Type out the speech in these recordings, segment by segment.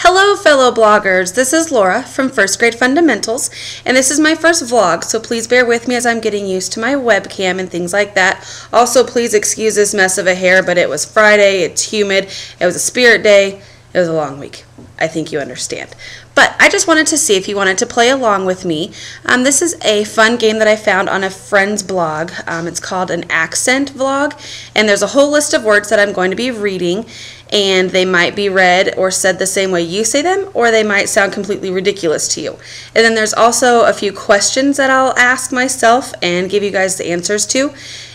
Hello fellow bloggers, this is Laura from First Grade Fundamentals, and this is my first vlog, so please bear with me as I'm getting used to my webcam and things like that. Also, please excuse this mess of a hair, but it was Friday, it's humid, it was a spirit day, it was a long week. I think you understand. But I just wanted to see if you wanted to play along with me. This is a fun game that I found on a friend's blog. It's called an accent vlog, and there's a whole list of words that I'm going to be reading, and they might be read or said the same way you say them, or they might sound completely ridiculous to you. And then there's also a few questions that I'll ask myself and give you guys the answers to.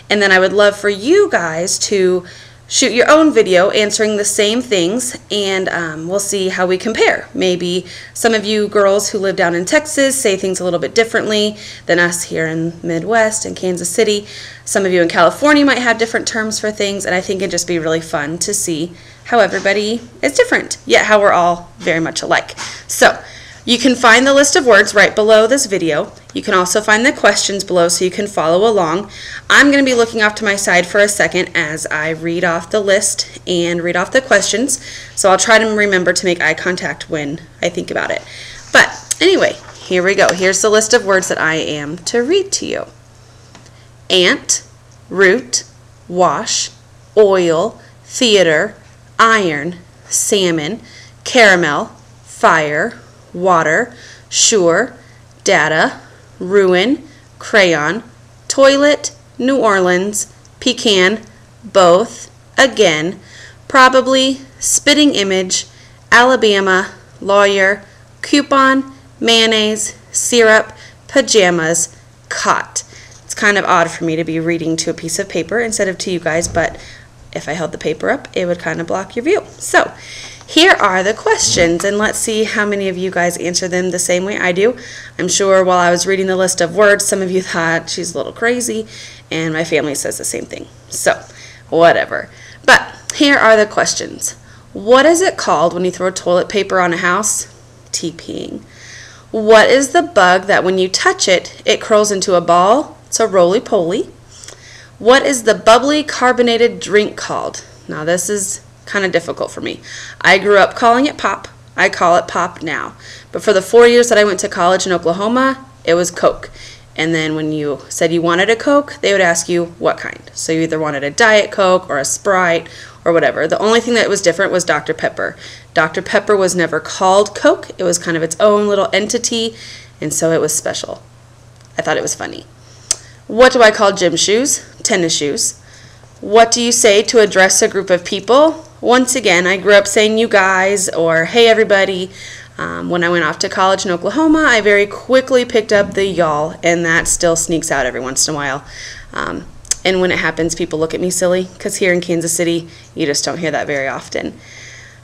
And then I would love for you guys to shoot your own video answering the same things, and we'll see how we compare. Maybe some of you girls who live down in Texas say things a little bit differently than us here in Midwest and Kansas City. Some of you in California might have different terms for things, and I think it'd just be really fun to see how everybody is different, yet how we're all very much alike. So you can find the list of words right below this video. You can also find the questions below so you can follow along. I'm going to be looking off to my side for a second as I read off the list and read off the questions. So I'll try to remember to make eye contact when I think about it. But anyway, here we go. Here's the list of words that I am to read to you. Ant, root, wash, oil, theater, iron, salmon, caramel, fire, water, sure, data, ruin, crayon, toilet, New Orleans, pecan, both, again, probably, spitting image, Alabama, lawyer, coupon, mayonnaise, syrup, pajamas, cot. It's kind of odd for me to be reading to a piece of paper instead of to you guys, but if I held the paper up, it would kind of block your view. So here are the questions, and let's see how many of you guys answer them the same way I do. I'm sure while I was reading the list of words, some of you thought she's a little crazy, and my family says the same thing. So, whatever. But here are the questions. What is it called when you throw toilet paper on a house? TPing. What is the bug that when you touch it, it curls into a ball? It's a roly-poly. What is the bubbly carbonated drink called? Now this is kind of difficult for me. I grew up calling it pop. I call it pop now. But for the 4 years that I went to college in Oklahoma, it was Coke. And then when you said you wanted a Coke, they would ask you what kind. So you either wanted a Diet Coke or a Sprite or whatever. The only thing that was different was Dr. Pepper. Dr. Pepper was never called Coke. It was kind of its own little entity, and so it was special. I thought it was funny. What do I call gym shoes? Tennis shoes. What do you say to address a group of people? Once again, I grew up saying you guys or hey everybody. When I went off to college in Oklahoma, I very quickly picked up the y'all, and that still sneaks out every once in a while. And when it happens, people look at me silly, because here in Kansas City, you just don't hear that very often.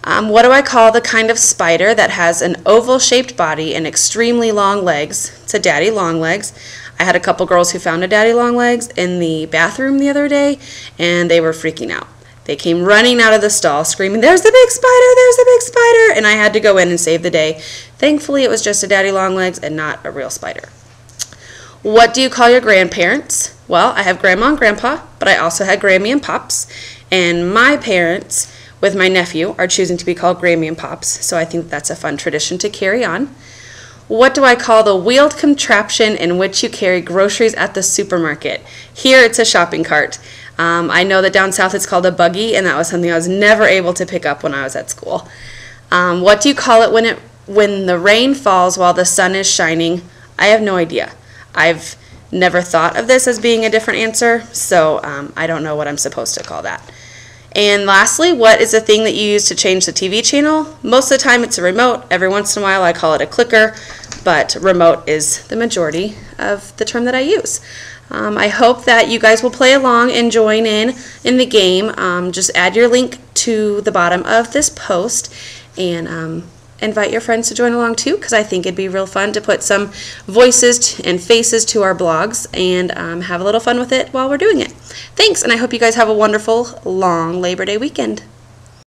What do I call the kind of spider that has an oval-shaped body and extremely long legs? It's a daddy long legs. I had a couple girls who found a daddy long legs in the bathroom the other day, and they were freaking out. They came running out of the stall screaming, "There's the big spider, there's the big spider!" And I had to go in and save the day. Thankfully, it was just a daddy long legs and not a real spider. What do you call your grandparents? Well, I have grandma and grandpa, but I also had Grammy and Pops. And my parents, with my nephew, are choosing to be called Grammy and Pops, so I think that's a fun tradition to carry on. What do I call the wheeled contraption in which you carry groceries at the supermarket? Here it's a shopping cart. I know that down south it's called a buggy, and that was something I was never able to pick up when I was at school. What do you call it when the rain falls while the sun is shining? I have no idea. I've never thought of this as being a different answer, so I don't know what I'm supposed to call that. And lastly, what is the thing that you use to change the TV channel? Most of the time it's a remote. Every once in a while I call it a clicker, but remote is the majority of the term that I use. I hope that you guys will play along and join in the game. Just add your link to the bottom of this post and invite your friends to join along too, because I think it'd be real fun to put some voices and faces to our blogs and have a little fun with it while we're doing it. Thanks, and I hope you guys have a wonderful long Labor Day weekend.